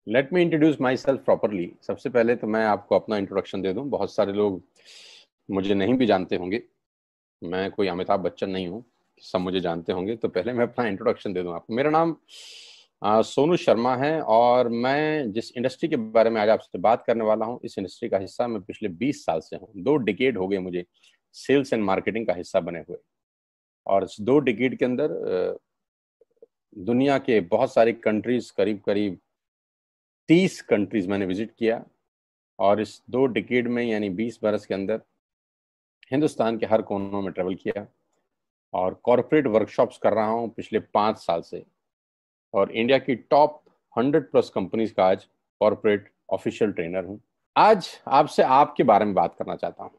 Let me introduce my self properly. सबसे पहले तो मैं आपको अपना इंट्रोडक्शन दे दूं। बहुत सारे लोग मुझे नहीं भी जानते होंगे। मैं कोई अमिताभ बच्चन नहीं हूँ, सब मुझे जानते होंगे। तो पहले मैं अपना इंट्रोडक्शन दे दूं आपको। मेरा नाम सोनू शर्मा है और मैं जिस इंडस्ट्री के बारे में आज आपसे बात करने वाला हूँ, इस इंडस्ट्री का हिस्सा मैं पिछले 20 साल से हूँ। 2 डिकेड हो गए मुझे सेल्स एंड मार्केटिंग का हिस्सा बने हुए। और इस 2 डिकेड के अंदर दुनिया के बहुत सारी कंट्रीज, करीब करीब 30 कंट्रीज मैंने विजिट किया। और इस 2 डिकेड में यानी 20 बरस के अंदर हिंदुस्तान के हर कोनों में ट्रेवल किया और कॉरपोरेट वर्कशॉप्स कर रहा हूँ पिछले 5 साल से। और इंडिया की टॉप 100 प्लस कंपनीज का आज कॉरपोरेट ऑफिशियल ट्रेनर हूँ। आज आपसे आपके बारे में बात करना चाहता हूँ।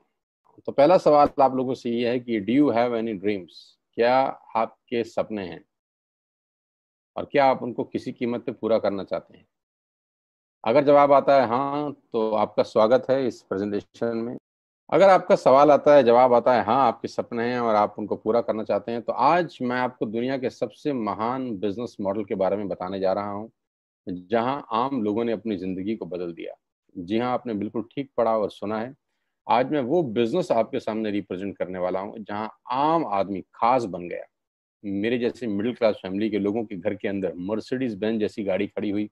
तो पहला सवाल आप लोगों से ये है कि do you have any dreams? क्या आपके सपने हैं और क्या आप उनको किसी कीमत पे पूरा करना चाहते हैं? अगर जवाब आता है हाँ, तो आपका स्वागत है इस प्रेजेंटेशन में। अगर आपका सवाल आता है, जवाब आता है हाँ, आपके सपने हैं और आप उनको पूरा करना चाहते हैं, तो आज मैं आपको दुनिया के सबसे महान बिजनेस मॉडल के बारे में बताने जा रहा हूँ, जहां आम लोगों ने अपनी जिंदगी को बदल दिया। जी हाँ, आपने बिल्कुल ठीक पढ़ा और सुना है। आज मैं वो बिजनेस आपके सामने रिप्रेजेंट करने वाला हूँ जहां आम आदमी खास बन गया। मेरे जैसे मिडिल क्लास फैमिली के लोगों के घर के अंदर मर्सिडीज बेंज जैसी गाड़ी खड़ी हुई,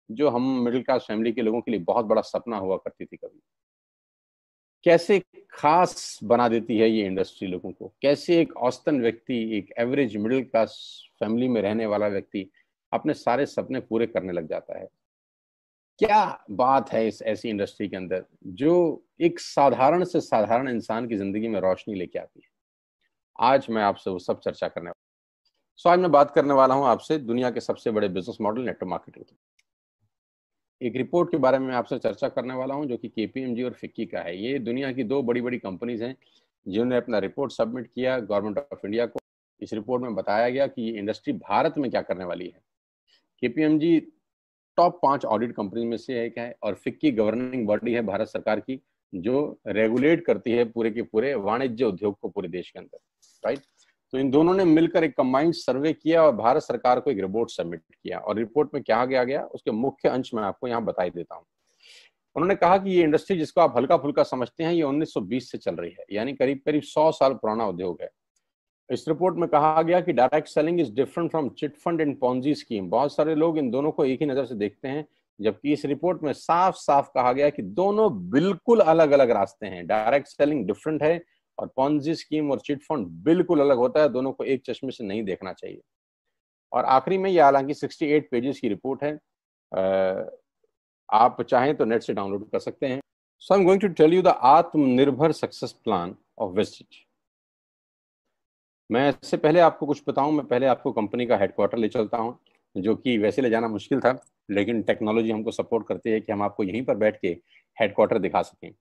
जो हम मिडिल क्लास फैमिली के लोगों के लिए बहुत बड़ा सपना हुआ करती थी कभी। कैसे खास बना देती है ये इंडस्ट्री लोगों को। कैसे एक औसतन व्यक्ति, एक एवरेज मिडिल क्लास फैमिली में रहने वाला व्यक्ति अपने सारे सपने पूरे करने लग जाता है। क्या बात है इस ऐसी इंडस्ट्री के अंदर जो एक साधारण से साधारण इंसान की जिंदगी में रोशनी लेके आती है। आज मैं आपसे वो सब चर्चा करने वाला हूँ। सो आज मैं बात करने वाला हूँ आपसे दुनिया के सबसे बड़े बिजनेस मॉडल नेटवर्क मार्केटिंग की। एक रिपोर्ट के बारे में आपसे चर्चा करने वाला हूं जो कि केपीएमजी और फिक्की का है। ये दुनिया की 2 बड़ी बड़ी कंपनीज हैं जिन्होंने अपना रिपोर्ट सबमिट किया गवर्नमेंट ऑफ इंडिया को। इस रिपोर्ट में बताया गया कि ये इंडस्ट्री भारत में क्या करने वाली है। केपीएमजी टॉप 5 ऑडिट कंपनी में से एक है और फिक्की गवर्निंग बॉडी है भारत सरकार की, जो रेगुलेट करती है पूरे के पूरे वाणिज्य उद्योग को पूरे देश के अंदर, राइट। तो इन दोनों ने मिलकर एक कंबाइंड सर्वे किया और भारत सरकार को एक रिपोर्ट सबमिट किया। और रिपोर्ट में क्या गया उसके मुख्य अंश में आपको यहाँ बताई देता हूँ। उन्होंने कहा कि ये इंडस्ट्री जिसको आप हल्का फुल्का समझते हैं, ये 1920 से चल रही है, यानी करीब करीब 100 साल पुराना उद्योग है। इस रिपोर्ट में कहा गया कि direct selling is different from chit fund and Ponzi scheme. बहुत सारे लोग इन दोनों को एक ही नजर से देखते हैं, जबकि इस रिपोर्ट में साफ साफ कहा गया कि दोनों बिल्कुल अलग अलग रास्ते हैं। डायरेक्ट सेलिंग डिफरेंट है और पॉन्जी स्कीम और चिट फंड बिल्कुल अलग होता है। दोनों को एक चश्मे से नहीं देखना चाहिए। और आखिरी में ये हालांकि 68 पेजेस की रिपोर्ट है, आप चाहें तो नेट से डाउनलोड कर सकते हैं। So I am going to tell you the Atmanirbhar success plan of Vestige. मैं इससे पहले आपको कुछ बताऊं, मैं पहले आपको कंपनी का हेडक्वार्टर ले चलता हूं, जो कि वैसे ले जाना मुश्किल था, लेकिन टेक्नोलॉजी हमको सपोर्ट करती है कि हम आपको यहीं पर बैठ के हेडक्वार्टर दिखा सकें।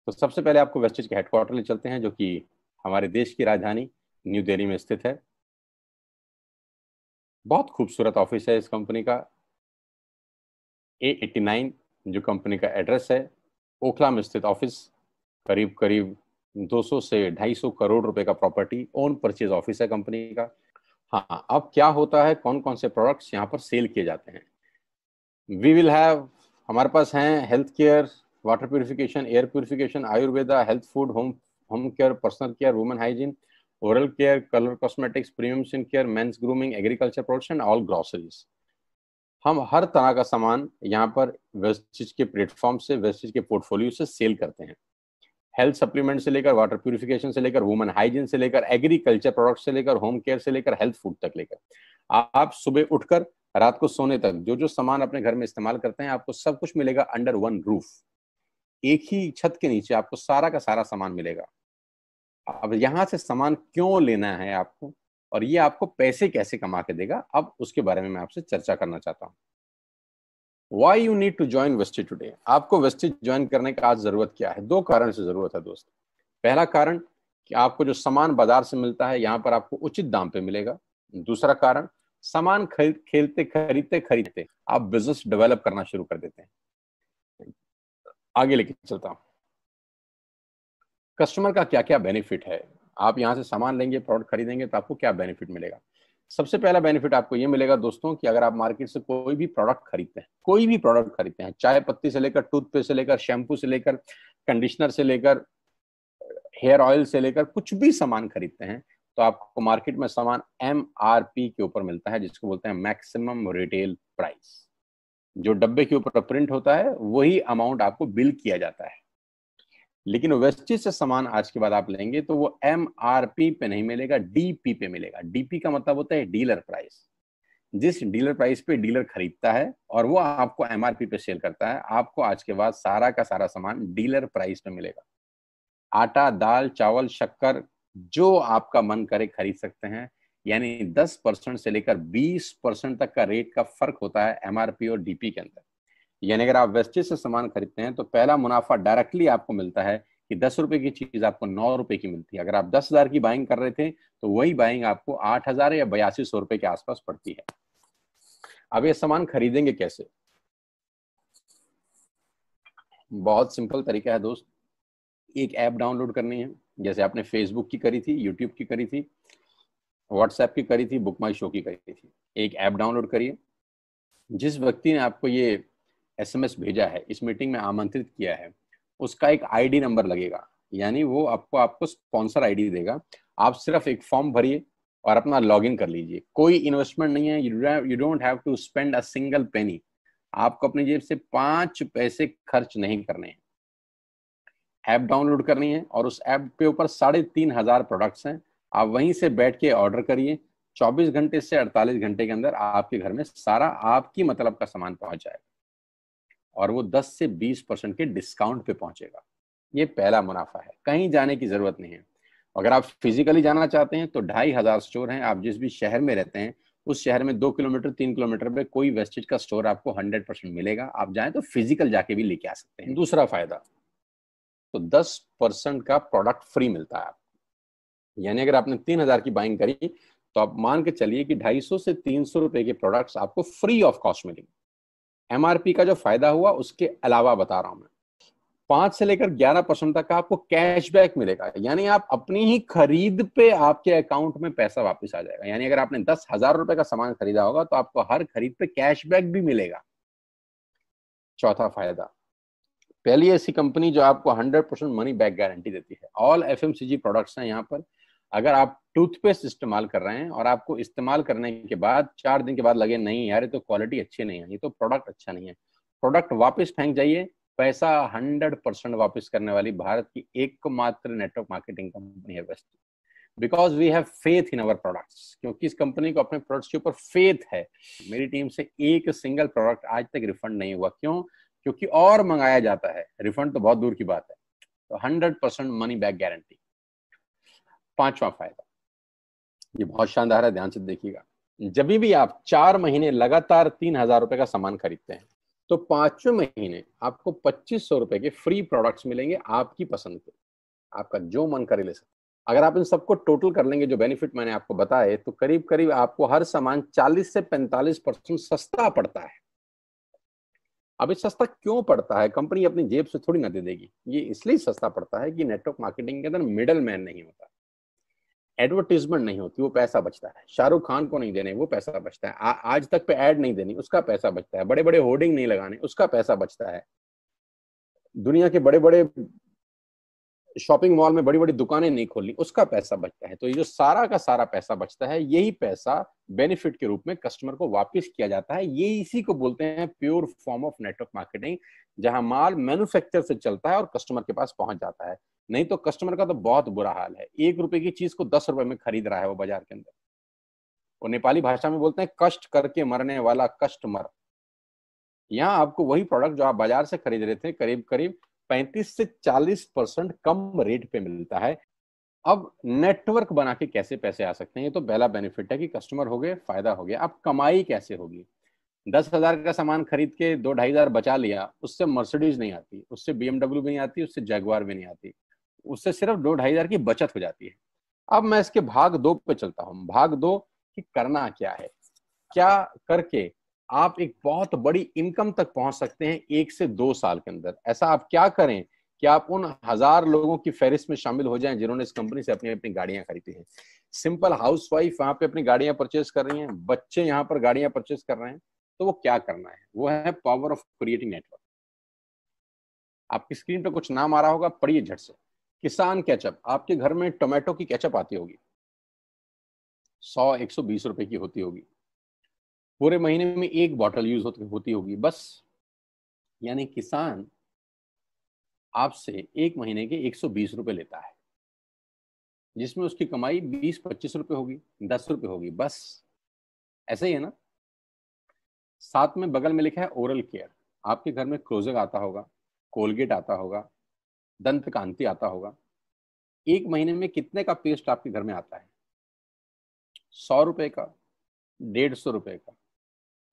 तो सबसे पहले आपको वेस्टिज के हेडक्वार्टर ले चलते हैं, जो कि हमारे देश की राजधानी न्यू दिल्ली में स्थित है। बहुत खूबसूरत ऑफिस है इस कंपनी का। A89 जो कंपनी का एड्रेस है, ओखला में स्थित ऑफिस। करीब करीब 200 से 250 करोड़ रुपए का प्रॉपर्टी ओन परचेज ऑफिस है कंपनी का। हाँ, अब क्या होता है, कौन कौन से प्रोडक्ट्स यहाँ पर सेल किए जाते हैं। वी विल हैव, हमारे पास हैं health care, water purification, air purification, Ayurveda, health food, home home care, personal care, women hygiene, oral care, colour cosmetics, premium skin care, mains grooming, agriculture products and all groceries. हम हर तरह का सामान यहाँ पर Vestige के platform से, Vestige के portfolio से सेल करते हैं। हेल्थ सप्लीमेंट से लेकर, वाटर प्यूरिफिकेशन से लेकर, वुमेन हाइजीन से लेकर, एग्रीकल्चर प्रोडक्ट से लेकर, होम केयर से लेकर, हेल्थ फूड तक लेकर, आप सुबह उठकर रात को सोने तक जो जो सामान अपने घर में इस्तेमाल करते हैं, आपको सब कुछ मिलेगा अंडर वन रूफ। एक ही छत के नीचे आपको सारा का सारा सामान मिलेगा। अब यहाँ से सामान क्यों लेना है आपको, और ये आपको पैसे कैसे कमा के देगा, अब उसके बारे में मैं आपसे चर्चा करना चाहता हूँ। Why you need to join Vestige today? आपको वेस्टिज ज्वाइन करने का आज जरूरत क्या है? 2 कारण से जरूरत है दोस्त। पहला कारण कि आपको जो सामान बाजार से मिलता है यहाँ पर आपको उचित दाम पे मिलेगा। दूसरा कारण, सामान खरीदते खरीदते आप बिजनेस डेवलप करना शुरू कर देते हैं। आगे लेके चलता हूँ। कस्टमर का क्या क्या बेनिफिट है, आप यहाँ से सामान लेंगे, प्रोडक्ट खरीदेंगे तो आपको क्या बेनिफिट मिलेगा। सबसे पहला बेनिफिट आपको ये मिलेगा दोस्तों कि अगर आप मार्केट से कोई भी प्रोडक्ट खरीदते हैं, कोई भी प्रोडक्ट खरीदते हैं, चाय पत्ती से लेकर टूथपेस्ट से लेकर शैम्पू से लेकर कंडीशनर से लेकर हेयर ऑयल से लेकर कुछ भी सामान खरीदते हैं, तो आपको मार्केट में सामान MRP के ऊपर मिलता है, जिसको बोलते हैं मैक्सिमम रिटेल प्राइस। जो डब्बे के ऊपर प्रिंट होता है वही अमाउंट आपको बिल किया जाता है। लेकिन वेस्टेज से सामान आज के बाद आप लेंगे तो वो MRP पे नहीं मिलेगा, DP पे मिलेगा। DP का मतलब होता है डीलर प्राइस। जिस डीलर प्राइस पे डीलर खरीदता है और वो आपको MRP पे सेल करता है, आपको आज के बाद सारा का सारा सामान डीलर प्राइस पे मिलेगा। आटा, दाल, चावल, शक्कर, जो आपका मन करे खरीद सकते हैं। यानी 10% से लेकर 20% तक का रेट का फर्क होता है MRP और DP के अंदर। यानी अगर आप वेस्टेज से सामान खरीदते हैं तो पहला मुनाफा डायरेक्टली आपको मिलता है कि 10 रुपए की चीज आपको 9 रुपए की मिलती है। अगर आप 10,000 की बाइंग कर रहे थे तो वही बाइंग आपको 8,000 या 8200 रुपए के आसपास पड़ती है। अब ये सामान खरीदेंगे कैसे? बहुत सिंपल तरीका है दोस्त। एक ऐप डाउनलोड करनी है, जैसे आपने फेसबुक की करी थी, यूट्यूब की करी थी, व्हाट्सएप की करी थी, बुक माई शो की करी थी। एक ऐप डाउनलोड करिए। जिस व्यक्ति ने आपको ये SMS भेजा है, इस मीटिंग में आमंत्रित किया है, उसका एक ID नंबर लगेगा। यानी वो आपको स्पॉन्सर ID देगा। आप सिर्फ एक फॉर्म भरिए और अपना लॉगिन कर लीजिए। कोई इन्वेस्टमेंट नहीं है, you don't have to spend a single penny. आपको अपनी जेब से 5 पैसे खर्च नहीं करने हैं। ऐप डाउनलोड करनी है और उस ऐप पे ऊपर 3,500 प्रोडक्ट्स हैं। आप वहीं से बैठ के ऑर्डर करिए। 24 घंटे से 48 घंटे के अंदर आपके घर में सारा आपकी मतलब का सामान पहुंच जाएगा और वो 10 से 20% के डिस्काउंट पे पहुंचेगा। ये पहला मुनाफा है, कहीं जाने की जरूरत नहीं है। अगर आप फिजिकली जाना चाहते हैं तो 2,500 स्टोर हैं। आप जिस भी शहर में रहते हैं उस शहर में 2 किलोमीटर 3 किलोमीटर पे कोई वेस्टेज का स्टोर आपको 100% मिलेगा। आप जाएं तो फिजिकल जाके भी लेके आ सकते हैं। दूसरा फायदा, तो 10% का प्रोडक्ट फ्री मिलता है आपको। यानी अगर आपने 3,000 की बाइंग करी तो आप मान के चलिए कि 250 से 300 रुपए के प्रोडक्ट्स आपको फ्री ऑफ कॉस्ट मिलेंगे। MRP का जो फायदा हुआ उसके अलावा बता रहा हूं मैं, 5 से लेकर 11% तक का आपको कैशबैक मिलेगा। यानी आप अपनी ही खरीद पे आपके अकाउंट में पैसा वापस आ जाएगा। यानी अगर आपने 10,000 रुपए का सामान खरीदा होगा तो आपको हर खरीद पे कैशबैक भी मिलेगा। चौथा फायदा, पहली ऐसी कंपनी जो आपको 100% मनी बैक गारंटी देती है। ऑल FMCG प्रोडक्ट्स हैं यहाँ पर। अगर आप टूथपेस्ट इस्तेमाल कर रहे हैं और आपको इस्तेमाल करने के बाद 4 दिन के बाद लगे नहीं यार ये तो क्वालिटी अच्छी नहीं है, ये तो प्रोडक्ट अच्छा नहीं है, प्रोडक्ट वापस फेंक जाइए। पैसा 100% वापस करने वाली भारत की एकमात्र नेटवर्क मार्केटिंग कंपनी है best. Because we have faith in our products. क्योंकि इस कंपनी को अपने प्रोडक्ट्स के ऊपर फेथ है। मेरी टीम से एक सिंगल प्रोडक्ट आज तक रिफंड नहीं हुआ। क्यों? क्योंकि और मंगाया जाता है, रिफंड तो बहुत दूर की बात है। तो 100% मनी बैक गारंटी। पांचवा फायदा, ये बहुत शानदार है, ध्यान से देखिएगा। जब भी आप 4 महीने लगातार 3,000 रुपए का सामान खरीदते हैं तो 5वें महीने आपको 2,500 रुपए के फ्री प्रोडक्ट्स मिलेंगे आपकी पसंद के। आपका जो मन करे ले सकते। अगर आप इन सबको टोटल कर लेंगे जो बेनिफिट मैंने आपको बताए, तो करीब करीब आपको हर सामान 40 से 45% सस्ता पड़ता है। अब ये सस्ता क्यों पड़ता है? कंपनी अपनी जेब से थोड़ी ना दे देगी। ये इसलिए सस्ता पड़ता है कि नेटवर्क मार्केटिंग के अंदर मिडल मैन नहीं होता, एडवर्टीजमेंट नहीं होती, वो पैसा बचता है। शाहरुख खान को नहीं देने, वो पैसा बचता है। आज तक पे ऐड नहीं देनी, उसका पैसा बचता है। बड़े बड़े होर्डिंग नहीं लगाने, उसका पैसा बचता है। दुनिया के बड़े बड़े शॉपिंग मॉल में बड़ी बड़ी दुकानें नहीं खोलनी, उसका पैसा बचता है। तो ये जो सारा का सारा पैसा बचता है, यही पैसा बेनिफिट के रूप में कस्टमर को वापस किया जाता है। ये इसी को बोलते हैं pure form of network marketing, जहां माल मैन्युफैक्चर से चलता है और कस्टमर के पास पहुंच जाता है। नहीं तो कस्टमर का तो बहुत बुरा हाल है। 1 रुपए की चीज को 10 रुपए में खरीद रहा है वो बाजार के अंदर। वो नेपाली भाषा में बोलते हैं कष्ट करके मरने वाला कस्टमर। यहाँ आपको वही प्रोडक्ट जो आप बाजार से खरीद रहे थे करीब करीब 35 से 40% कम रेट पे मिलता है। अब नेटवर्क बना के कैसे पैसे आ सकते हैं? ये तो पहला बेनिफिट है कि कस्टमर हो गए, फायदा हो गया। अब कमाई कैसे होगी? 10,000 का सामान खरीद के 2-2,500 बचा लिया, उससे मर्सिडीज नहीं आती, उससे BMW भी नहीं आती, उससे जगुआर भी नहीं आती, उससे सिर्फ 2-2,500 की बचत हो जाती है। अब मैं इसके भाग 2 पे चलता हूँ। भाग 2 कि करना क्या है, क्या करके आप एक बहुत बड़ी इनकम तक पहुंच सकते हैं 1 से 2 साल के अंदर। ऐसा आप क्या करें कि आप उन 1000 लोगों की फहरिस्त में शामिल हो जाएं जिन्होंने इस कंपनी से अपनी अपनी गाड़ियां खरीदी हैं। सिंपल हाउसवाइफ वहां पे अपनी गाड़ियां परचेज कर रही हैं, बच्चे यहाँ पर गाड़ियां परचेज कर रहे हैं, तो वो क्या करना है? वो है पावर ऑफ क्रिएटिंग नेटवर्क। आपकी स्क्रीन पे कुछ नाम आ रहा होगा, पढ़िए झट से। किसान केचप, आपके घर में टोमेटो की केचप आती होगी, 100-120 रुपए की होती होगी, पूरे महीने में एक बॉटल यूज होती होगी बस। यानी किसान आपसे एक महीने के 120 रुपए लेता है, जिसमें उसकी कमाई 20-25 रुपए होगी, 10 रुपए होगी बस। ऐसा ही है ना। साथ में बगल में लिखा है ओरल केयर। आपके घर में क्लोजर आता होगा, कोलगेट आता होगा, दंत कांति आता होगा। एक महीने में कितने का पेस्ट आपके घर में आता है? 100 रुपए का, 150 रुपए का।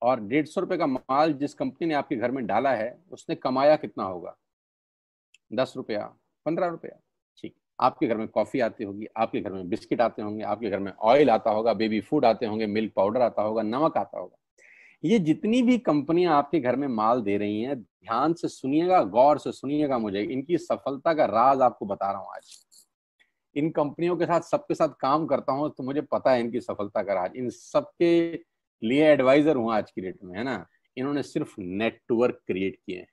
और 150 रुपए का माल जिस कंपनी ने आपके घर में डाला है, उसने कमाया कितना होगा? 10 रुपया, 15 रुपया। ठीक। आपके घर में कॉफी आती होगी, आपके घर में बिस्किट आते होंगे, आपके घर में ऑयल आता होगा, बेबी फूड आते होंगे, मिल्क पाउडर आता होगा, नमक आता होगा। ये जितनी भी कंपनियां आपके घर में माल दे रही हैं, ध्यान से सुनिएगा, गौर से सुनिएगा, मुझे इनकी सफलता का राज आपको बता रहा हूं आज। इन कंपनियों के साथ सबके साथ काम करता हूं तो मुझे पता है इनकी सफलता का राज। इन सबके लिए एडवाइजर हूं आज की डेट में, है ना। इन्होंने सिर्फ नेटवर्क क्रिएट किए हैं,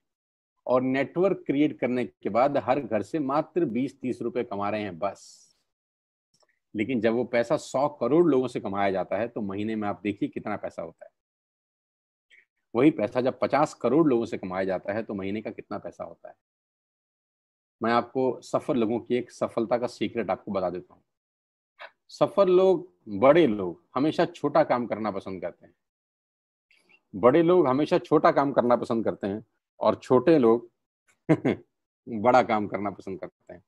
और नेटवर्क क्रिएट करने के बाद हर घर से मात्र 20-30 रुपए कमा रहे हैं बस। लेकिन जब वो पैसा 100 करोड़ लोगों से कमाया जाता है तो महीने में आप देखिए कितना पैसा होता है। वही पैसा जब 50 करोड़ लोगों से कमाया जाता है तो महीने का कितना पैसा होता है। मैं आपको सफल लोगों की एक सफलता का सीक्रेट आपको बता देता हूँ। सफल लोग, बड़े लोग हमेशा छोटा काम करना पसंद करते हैं। बड़े लोग हमेशा छोटा काम करना पसंद करते हैं, और छोटे लोग बड़ा काम करना पसंद करते हैं।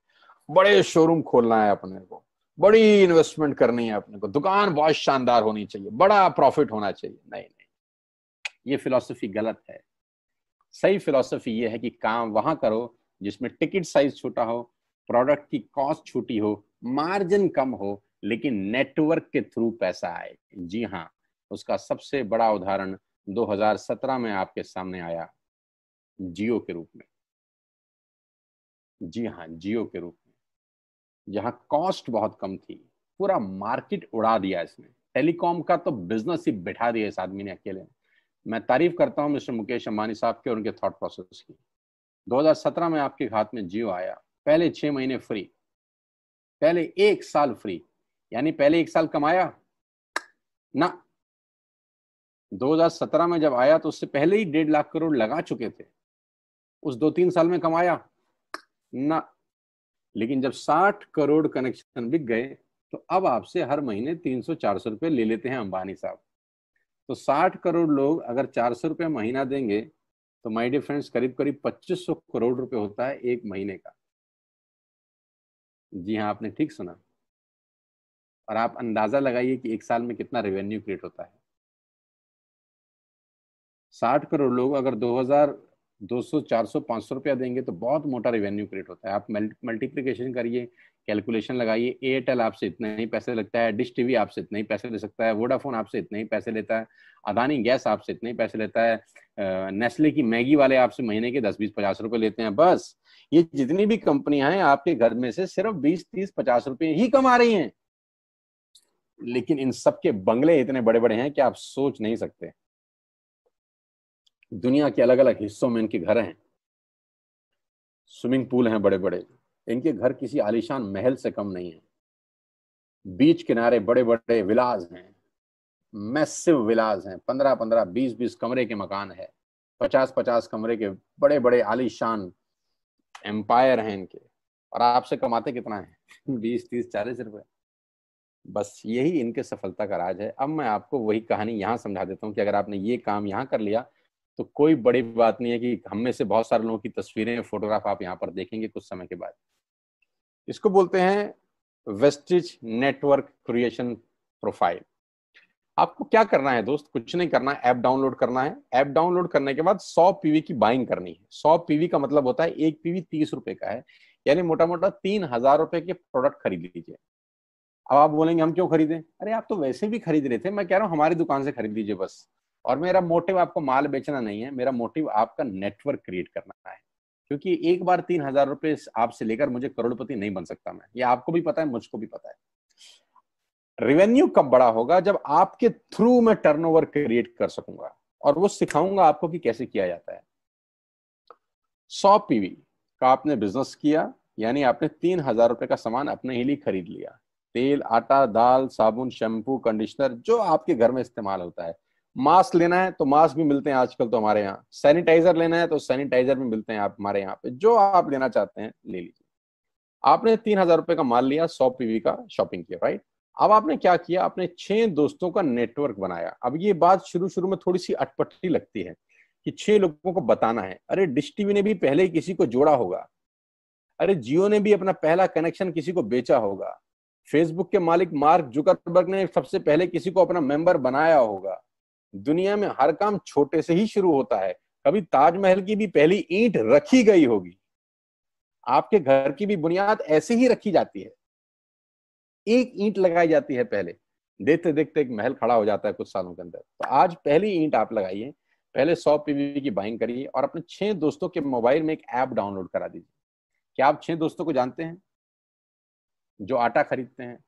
बड़े शोरूम खोलना है अपने को, बड़ी इन्वेस्टमेंट करनी है अपने को, दुकान बहुत शानदार होनी चाहिए, बड़ा प्रॉफिट होना चाहिए। नहीं नहीं, ये फिलॉसफी गलत है। सही फिलॉसफी ये है कि काम वहां करो जिसमें टिकट साइज छोटा हो, प्रोडक्ट की कॉस्ट छोटी हो, मार्जिन कम हो, लेकिन नेटवर्क के थ्रू पैसा आए। जी हाँ, उसका सबसे बड़ा उदाहरण 2017 में आपके सामने आया, जियो के रूप में। जी हाँ, जियो के रूप में, जहां कॉस्ट बहुत कम थी, पूरा मार्केट उड़ा दिया इसने। टेलीकॉम का तो बिजनेस ही बिठा दिया इस आदमी ने अकेले। मैं तारीफ करता हूं मिस्टर मुकेश अंबानी साहब के और उनके थॉट प्रोसेस की। 2017 में आपके हाथ में जियो आया, पहले 6 महीने फ्री, पहले 1 साल फ्री। यानी पहले 1 साल कमाया ना। 2017 में जब आया तो उससे पहले ही 1.5 लाख करोड़ लगा चुके थे। उस 2-3 साल में कमाया ना। लेकिन जब 60 करोड़ कनेक्शन बिक गए तो अब आपसे हर महीने 300-400 रुपए ले लेते हैं अंबानी साहब। तो 60 करोड़ लोग अगर 400 रुपये महीना देंगे तो माय डियर फ्रेंड्स, करीब करीब 2500 करोड़ रुपए होता है एक महीने का। जी हाँ, आपने ठीक सुना। और आप अंदाजा लगाइए कि 1 साल में कितना रेवेन्यू क्रिएट होता है। 60 करोड़ लोग अगर 2000, 200, 400, 500 रुपया देंगे तो बहुत मोटा रेवेन्यू क्रिएट होता है। आप मल्टीप्लिकेशन करिए, कैलकुलेशन लगाइए। एयरटेल आपसे इतने ही पैसे लगता है, डिश टीवी आपसे इतने ही पैसे ले सकता है, वोडाफोन आपसे इतने ही पैसे लेता है, अदानी गैस आपसे इतने ही पैसे लेता है, नेस्ले की मैगी वाले आपसे महीने के 10-20-50 रुपए लेते हैं बस। ये जितनी भी कंपनियां हैं आपके घर में से सिर्फ 20-30-50 रुपए ही कमा रही हैं। लेकिन इन सबके बंगले इतने बड़े बड़े हैं कि आप सोच नहीं सकते। दुनिया के अलग अलग हिस्सों में इनके घर हैं, स्विमिंग पूल हैं बड़े बड़े। इनके घर किसी आलीशान महल से कम नहीं है। बीच किनारे बड़े बड़े विलाज हैं, मैसिव विलाज हैं, 15-15, 20-20 कमरे के मकान है, 50-50 कमरे के बड़े बड़े आलीशान एम्पायर हैं इनके। और आपसे कमाते कितना है? 20-30-40 रुपए। बस यही इनके सफलता का राज है। अब मैं आपको वही कहानी यहाँ समझा देता हूँ कि अगर आपने ये काम यहाँ कर लिया तो कोई बड़ी बात नहीं है कि हम में से बहुत सारे लोगों की तस्वीरें, फोटोग्राफ आप यहाँ पर देखेंगे कुछ समय के बाद। इसको बोलते हैं वेस्टिज नेटवर्क क्रिएशन प्रोफाइल। आपको क्या करना है दोस्त? कुछ नहीं करना है, ऐप डाउनलोड करना है। ऐप डाउनलोड करने के बाद 100 पीवी की बाइंग करनी है। 100 पीवी का मतलब होता है एक पीवी 30 रुपए का है, यानी मोटा मोटा 3000 रुपए के प्रोडक्ट खरीद लीजिए। अब आप बोलेंगे हम क्यों खरीदें? अरे आप तो वैसे भी खरीद रहे थे, मैं कह रहा हूँ हमारी दुकान से खरीद लीजिए बस। और मेरा मोटिव आपको माल बेचना नहीं है, मेरा मोटिव आपका नेटवर्क क्रिएट करना है। क्योंकि एक बार 3,000 रुपए आपसे लेकर मुझे करोड़पति नहीं बन सकता मैं, ये आपको भी पता है, मुझको भी पता है। रेवेन्यू कब बड़ा होगा? जब आपके थ्रू मैं टर्नओवर क्रिएट कर सकूंगा और वो सिखाऊंगा आपको कि कैसे किया जाता है। 100 पीवी का आपने बिजनेस किया, यानी आपने 3,000 रुपए का सामान अपने ही लिए खरीद लिया। तेल, आटा, दाल, साबुन, शैम्पू, कंडीशनर, जो आपके घर में इस्तेमाल होता है। मास्क लेना है तो मास्क भी मिलते हैं आजकल तो हमारे यहाँ। सैनिटाइजर लेना है तो सैनिटाइजर भी मिलते हैं आप हमारे यहाँ पे। जो आप लेना चाहते हैं ले लीजिए। आपने 3,000 रुपए का माल लिया, 100 पीवी का शॉपिंग किया, राइट। अब आपने क्या किया? आपने 6 दोस्तों का नेटवर्क बनाया। अब ये बात शुरू शुरू में थोड़ी सी अटपटी लगती है कि 6 लोगों को बताना है। अरे डिश टीवी ने भी पहले किसी को जोड़ा होगा, अरे जियो ने भी अपना पहला कनेक्शन किसी को बेचा होगा, फेसबुक के मालिक मार्क जुकरबर्ग ने सबसे पहले किसी को अपना मेंबर बनाया होगा। दुनिया में हर काम छोटे से ही शुरू होता है। कभी ताजमहल की भी पहली ईंट रखी गई होगी। आपके घर की भी बुनियाद ऐसे ही रखी जाती है, एक ईंट लगाई जाती है पहले, देखते देखते एक महल खड़ा हो जाता है कुछ सालों के अंदर। तो आज पहली ईंट आप लगाइए, पहले 100 पीवी की बाइंग करिए और अपने 6 दोस्तों के मोबाइल में एक ऐप डाउनलोड करा दीजिए। क्या आप 6 दोस्तों को जानते हैं जो आटा खरीदते हैं,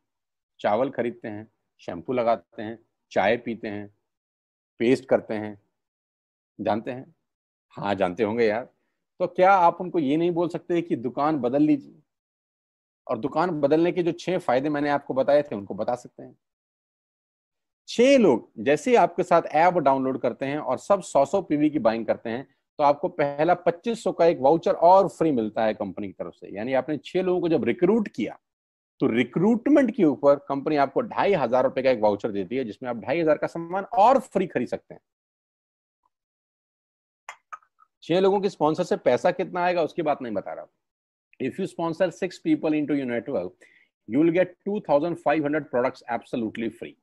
चावल खरीदते हैं, शैम्पू लगाते हैं, चाय पीते हैं, पेस्ट करते हैं? जानते हैं? हाँ जानते होंगे यार। तो क्या आप उनको ये नहीं बोल सकते कि दुकान बदल लीजिए? और दुकान बदलने के जो 6 फायदे मैंने आपको बताए थे उनको बता सकते हैं। 6 लोग जैसे ही आपके साथ ऐप डाउनलोड करते हैं और सब 100 पीवी की बाइंग करते हैं तो आपको पहला 2500 का एक वाउचर और फ्री मिलता है कंपनी की तरफ से। यानी आपने 6 लोगों को जब रिक्रूट किया तो रिक्रूटमेंट के ऊपर कंपनी आपको 2,500 रुपए का एक वाउचर देती है, जिसमें आप 2,500 का सामान और फ्री खरीद सकते हैं। 6 लोगों के स्पॉन्सर से पैसा कितना आएगा उसकी बात नहीं बता रहा हूं। If you sponsor 6 people into your network, you will get 2,500 products absolutely free.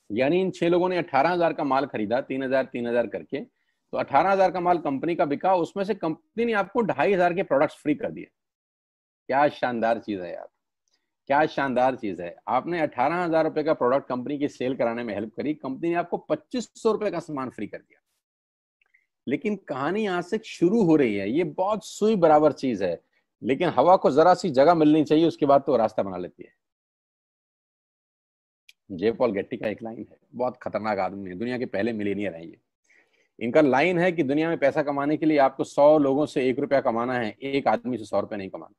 यानी इन 6 लोगों ने 18,000 का माल खरीदा, 3,000 3,000 करके, तो 18,000 का माल कंपनी का बिका, उसमें से कंपनी ने आपको 2,500 के प्रोडक्ट्स फ्री कर दिए। क्या शानदार चीज है यार, क्या शानदार चीज है। आपने 18,000 रुपए का प्रोडक्ट कंपनी की सेल कराने में हेल्प करी, कंपनी ने आपको 2,500 रुपए का सामान फ्री कर दिया। लेकिन कहानी यहां से शुरू हो रही है। ये बहुत सुई बराबर चीज है, लेकिन हवा को जरा सी जगह मिलनी चाहिए, उसके बाद तो रास्ता बना लेती है। जे पॉल गेट्टी का एक लाइन है, बहुत खतरनाक आदमी है, दुनिया के पहले मिलीनियर है ये। इनका लाइन है कि दुनिया में पैसा कमाने के लिए आपको 100 लोगों से 1 रुपया कमाना है, एक आदमी से 100 रुपया नहीं कमाना।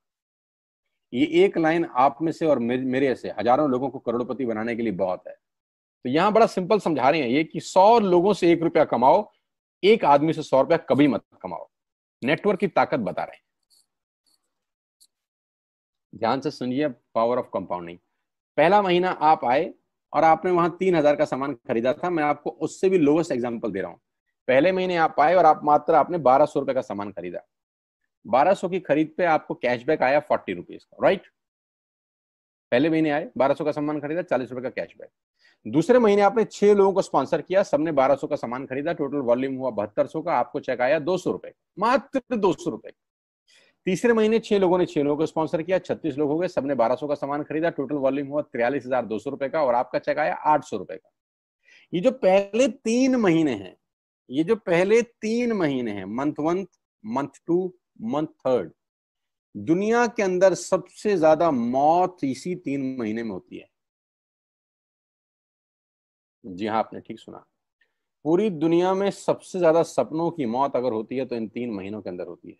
ये एक लाइन आप में से और मेरे से हजारों लोगों को करोड़पति बनाने के लिए बहुत है। तो यहां बड़ा सिंपल समझा रहे हैं ये कि 100 लोगों से 1 रुपया कमाओ, एक आदमी से 100 रुपया कभी मत कमाओ। नेटवर्क की ताकत बता रहे हैं। ध्यान से सुनिए, पावर ऑफ कंपाउंडिंग। पहला महीना आप आए और आपने वहां 3,000 का सामान खरीदा था। मैं आपको उससे भी लोवेस्ट एग्जांपल दे रहा हूं। पहले महीने आप आए और आप मात्र आपने 1,200 रुपए का सामान खरीदा। 1,200 की खरीद पे आपको कैशबैक आया 40 रुपीज का, राइट। पहले महीने आए, 1,200 का सामान खरीदा, 40 रुपए का कैशबैक। दूसरे महीने आपने 6 लोगों को स्पॉन्सर किया, सबने 1,200 का सामान खरीदा, टोटल वॉल्यूम हुआ 7,200 का, आपको चेक आया 200 रुपए, मात्र 200 रुपए। तीसरे महीने 6 लोगों ने 6 लोगों को स्पॉन्सर किया, 36 लोग हो गए, सबने 1,200 का सामान खरीदा, टोटल वॉल्यूम हुआ 43,200 रुपए का, और आपका चेक आया 800 रुपए का। ये जो पहले 3 महीने हैं, ये जो पहले 3 महीने हैं, मंथ 1, मंथ 2, मंथ 3, दुनिया के अंदर सबसे ज्यादा मौत इसी 3 महीने में होती है। जी हाँ, आपने ठीक सुना। पूरी दुनिया में सबसे ज्यादा सपनों की मौत अगर होती है तो इन 3 महीनों के अंदर होती है।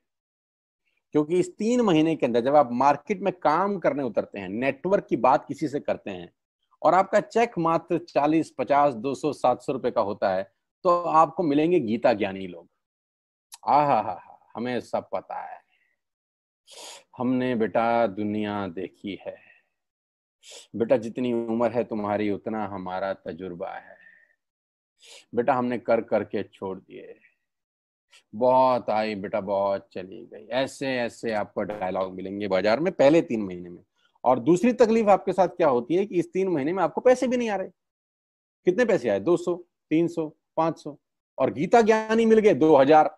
क्योंकि इस 3 महीने के अंदर जब आप मार्केट में काम करने उतरते हैं, नेटवर्क की बात किसी से करते हैं और आपका चेक मात्र 40, 50, 200, 700 रुपए का होता है, तो आपको मिलेंगे गीता ज्ञानी लोग। हा, हमें सब पता है, हमने बेटा दुनिया देखी है, बेटा जितनी उम्र है तुम्हारी उतना हमारा तजुर्बा है, बेटा हमने कर करके छोड़ दिए, बहुत आई बेटा बहुत चली गई। ऐसे ऐसे आपको डायलॉग मिलेंगे बाजार में पहले 3 महीने में। और दूसरी तकलीफ आपके साथ क्या होती है कि इस 3 महीने में आपको पैसे भी नहीं आ रहे। कितने पैसे आए? 200, 300, 500, और गीता ज्ञानी मिल गए 2,000।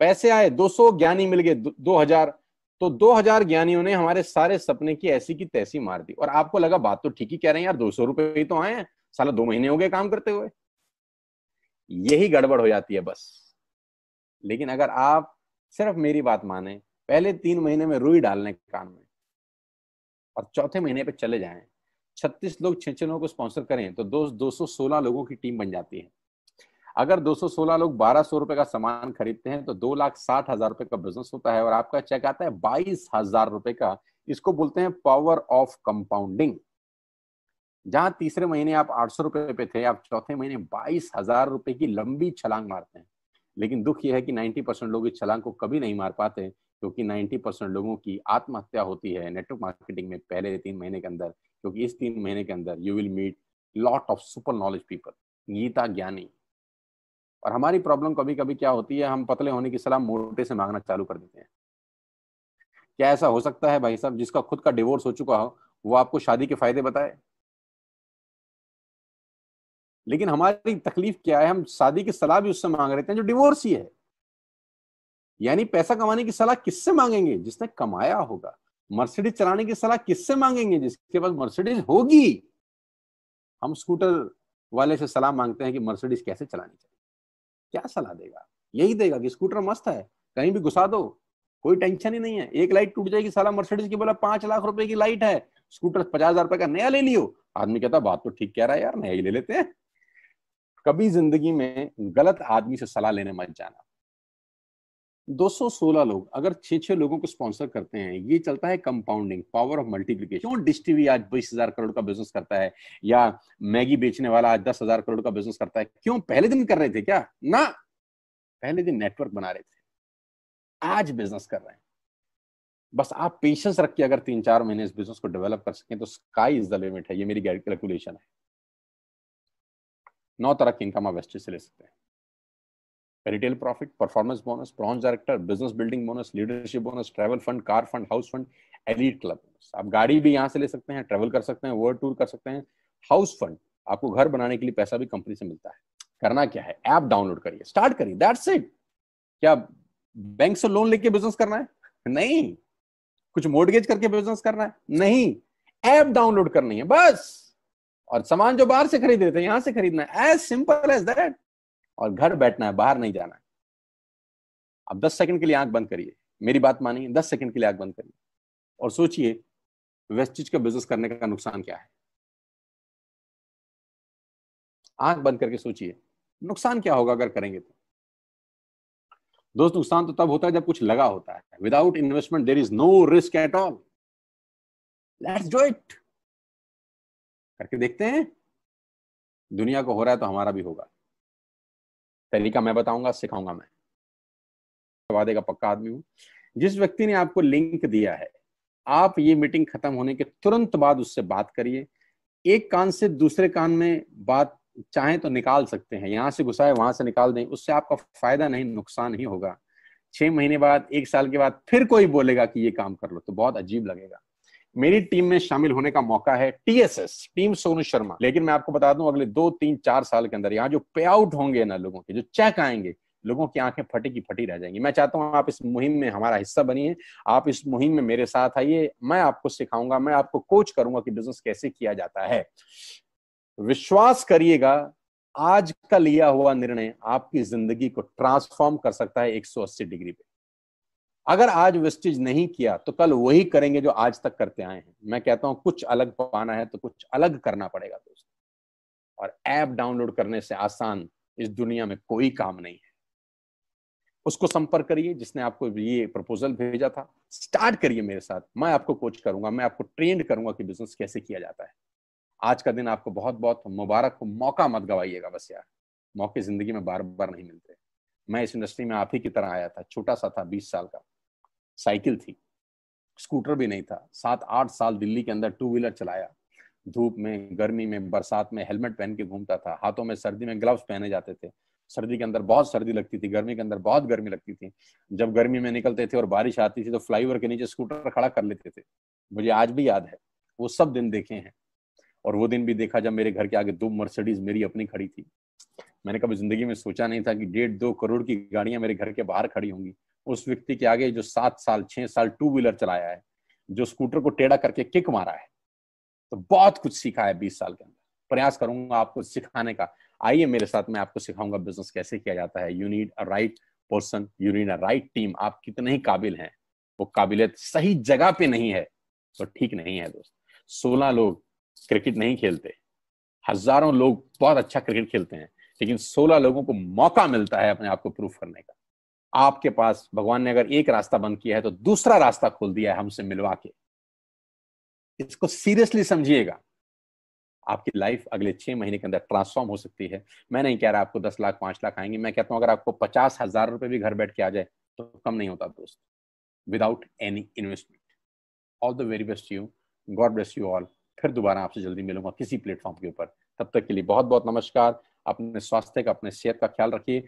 पैसे आए 200, ज्ञानी मिल गए 2,000। तो 2,000 ज्ञानियों ने हमारे सारे सपने की ऐसी की तैसी मार दी। और आपको लगा बात तो ठीक ही कह रहे हैं यार, 200 रुपए ही तो आए हैं, साला 2 महीने हो गए काम करते हुए। यही गड़बड़ हो जाती है बस। लेकिन अगर आप सिर्फ मेरी बात माने, पहले 3 महीने में रुई डालने कान में और चौथे महीने पे चले जाएं। 36 लोग 6 लोगों को स्पॉन्सर करें तो 216 लोगों की टीम बन जाती है। अगर 216 लोग 1200 रुपए का सामान खरीदते हैं तो 2,60,000 रुपए का बिजनेस होता है और आपका चेक आता है 22,000 रुपए का। इसको बोलते हैं पावर ऑफ कंपाउंडिंग। जहां तीसरे महीने आप 800 रुपए पे थे, आप चौथे महीने 22,000 रुपए की लंबी छलांग मारते हैं। लेकिन दुख यह है कि 90% लोग इस छलांग को कभी नहीं मार पाते, क्योंकि 90% लोगों की आत्महत्या होती है नेटवर्क मार्केटिंग में पहले 3 महीने के अंदर। क्योंकि इस 3 महीने के अंदर you will meet lot of super knowledge people, Gita ज्ञानी। और हमारी प्रॉब्लम कभी कभी क्या होती है, हम पतले होने की सलाह मोटे से मांगना चालू कर देते हैं। क्या ऐसा हो सकता है भाई साहब, जिसका खुद का डिवोर्स हो चुका हो वो आपको शादी के फायदे बताए? लेकिन हमारी तकलीफ क्या है, हम शादी की सलाह भी उससे मांग रहे थे जो डिवोर्स ही है। यानी पैसा कमाने की सलाह किससे मांगेंगे? जिसने कमाया होगा। मर्सिडीज चलाने की सलाह किससे मांगेंगे? जिसके पास मर्सिडीज होगी। हम स्कूटर वाले से सलाह मांगते हैं कि मर्सिडीज कैसे चलानी चाहिए। क्या सलाह देगा? यही देगा कि स्कूटर मस्त है, कहीं भी घुसा दो, कोई टेंशन ही नहीं है। एक लाइट टूट जाएगी, साला मर्सिडीज की बोला 5 लाख रुपए की लाइट है, स्कूटर 50,000 रुपए का नया ले लियो। आदमी कहता बात तो ठीक कह रहा है यार, नया ही ले लेते हैं। कभी जिंदगी में गलत आदमी से सलाह लेने मत जाना। 216 लोग अगर 6 लोगों को स्पॉन्सर करते हैं, ये चलता है कंपाउंडिंग, पावर ऑफ मल्टीप्लिकेशन। क्यों डिश टीवी आज 20,000 करोड़ का बिजनेस करता है, या मैगी बेचने वाला आज 10,000 करोड़ का बिजनेस करता है? क्यों? पहले दिन कर रहे थे क्या? ना, पहले दिन नेटवर्क बना रहे थे, आज बिजनेस कर रहे हैं। बस आप पेशेंस रख के अगर 3-4 महीने इस बिजनेस को डेवलप कर सकें तो स्काई इज द लिमिट है। ये मेरी कैलकुलेशन है। 9 तरह की इनकम आप वेस्टेज से ले सकते हैं। Retail profit, performance bonus, bronze director, business building bonus, leadership bonus, travel fund, car fund, house fund, elite club bonus. आप गाड़ी भी यहाँ से ले सकते हैं, ट्रैवल कर सकते हैं, वर्ल्ड टूर कर सकते हैं। हाउस फंड, आपको घर बनाने के लिए पैसा भी कंपनी से मिलता है। करना क्या है, ऐप डाउनलोड करिए, स्टार्ट करिए, दैट्स इट। क्या बैंक से लोन लेके बिजनेस करना है? नहीं। कुछ मोर्टगेज करके बिजनेस करना है? नहीं। ऐप डाउनलोड करनी है बस। और सामान जो बाहर से खरीद रहे थे यहां से खरीदना है, एज सिंपल एज दैट। और घर बैठना है, बाहर नहीं जाना है। अब 10 सेकंड के लिए आंख बंद करिए, मेरी बात मानिए, 10 सेकंड के लिए आंख बंद करिए और सोचिए वेस्टिज का बिजनेस करने का नुकसान क्या है। आंख बंद करके सोचिए नुकसान क्या होगा अगर करेंगे तो। दोस्त, नुकसान तो तब होता है जब कुछ लगा होता है। Without investment there is no risk at all. Let's do it. करके देखते हैं। दुनिया को हो रहा है तो हमारा भी होगा। तरीका मैं बताऊंगा, सिखाऊंगा मैं। वादे का पक्का आदमी हूं। जिस व्यक्ति ने आपको लिंक दिया है, आप ये मीटिंग खत्म होने के तुरंत बाद उससे बात करिए। एक कान से दूसरे कान में बात चाहें तो निकाल सकते हैं, यहां से घुसाए वहां से निकाल दें, उससे आपका फायदा नहीं नुकसान ही होगा। 6 महीने बाद, 1 साल के बाद फिर कोई बोलेगा कि ये काम कर लो तो बहुत अजीब लगेगा। मेरी टीम में शामिल होने का मौका है, टीएसएस, टीम सोनू शर्मा। लेकिन मैं आपको बता दूं, अगले 2-3-4 साल के अंदर यहाँ जो पे आउट होंगे ना लोगों के, जो चेक आएंगे, लोगों की आंखें फटी की फटी रह जाएंगी। मैं चाहता हूं आप इस मुहिम में हमारा हिस्सा बनिए। आप इस मुहिम में मेरे साथ आइए, मैं आपको सिखाऊंगा, मैं आपको कोच करूंगा कि बिजनेस कैसे किया जाता है। विश्वास करिएगा, आज का लिया हुआ निर्णय आपकी जिंदगी को ट्रांसफॉर्म कर सकता है 180 डिग्री पे। अगर आज वेस्टेज नहीं किया तो कल वही करेंगे जो आज तक करते आए हैं। मैं कहता हूं कुछ अलग पाना है तो कुछ अलग करना पड़ेगा दोस्त। और ऐप डाउनलोड करने से आसान इस दुनिया में कोई काम नहीं है। उसको संपर्क करिए जिसने आपको ये प्रपोजल भेजा था। स्टार्ट करिए मेरे साथ, मैं आपको कोच करूंगा, मैं आपको ट्रेंड करूंगा कि बिजनेस कैसे किया जाता है। आज का दिन आपको बहुत बहुत मुबारक हो। मौका मत गवाइएगा बस यार, मौके जिंदगी में बार बार नहीं मिलते। मैं इस इंडस्ट्री में आप ही की तरह आया था, छोटा सा था, 20 साल का, साइकिल थी, स्कूटर भी नहीं था। 7-8 साल दिल्ली के अंदर टू व्हीलर चलाया, धूप में, गर्मी में, बरसात में हेलमेट पहन के घूमता था। हाथों में सर्दी में ग्लव्स पहने जाते थे। सर्दी के अंदर बहुत सर्दी लगती थी, गर्मी के अंदर बहुत गर्मी लगती थी। जब गर्मी में निकलते थे और बारिश आती थी तो फ्लाईओवर के नीचे स्कूटर खड़ा कर लेते थे। मुझे आज भी याद है, वो सब दिन देखे हैं। और वो दिन भी देखा जब मेरे घर के आगे 2 मर्सिडीज मेरी अपनी खड़ी थी। मैंने कभी जिंदगी में सोचा नहीं था कि 1.5-2 करोड़ की गाड़ियां मेरे घर के बाहर खड़ी होंगी। उस व्यक्ति के आगे जो 7 साल 6 साल टू व्हीलर चलाया है, जो स्कूटर को टेढ़ा करके किक मारा है, तो बहुत कुछ सीखा है 20 साल के अंदर। प्रयास करूंगा आपको सिखाने का। आइए मेरे साथ, मैं आपको सिखाऊंगा बिजनेस कैसे किया जाता है। You need a right person, you need a right team. आप कितने ही काबिल हैं, वो काबिलियत सही जगह पे नहीं है तो ठीक नहीं है दोस्त। 16 लोग क्रिकेट नहीं खेलते, हजारों लोग बहुत अच्छा क्रिकेट खेलते हैं, लेकिन 16 लोगों को मौका मिलता है अपने आप को प्रूफ करने का। आपके पास भगवान ने अगर एक रास्ता बंद किया है तो दूसरा रास्ता खोल दिया है हमसे मिलवा के। इसको सीरियसली समझिएगा। आपकी लाइफ अगले 6 महीने के अंदर ट्रांसफॉर्म हो सकती है। मैं नहीं कह रहा आपको 10 लाख 5 लाख आएंगे, मैं कहता हूं अगर आपको 50,000 रुपए भी घर बैठ के आ जाए तो कम नहीं होता दोस्त, without any investment. All the very best you, God bless you all. फिर दोबारा आपसे जल्दी मिलूंगा किसी प्लेटफॉर्म के ऊपर। तब तक के लिए बहुत बहुत नमस्कार। अपने स्वास्थ्य का, अपने सेहत का ख्याल रखिए।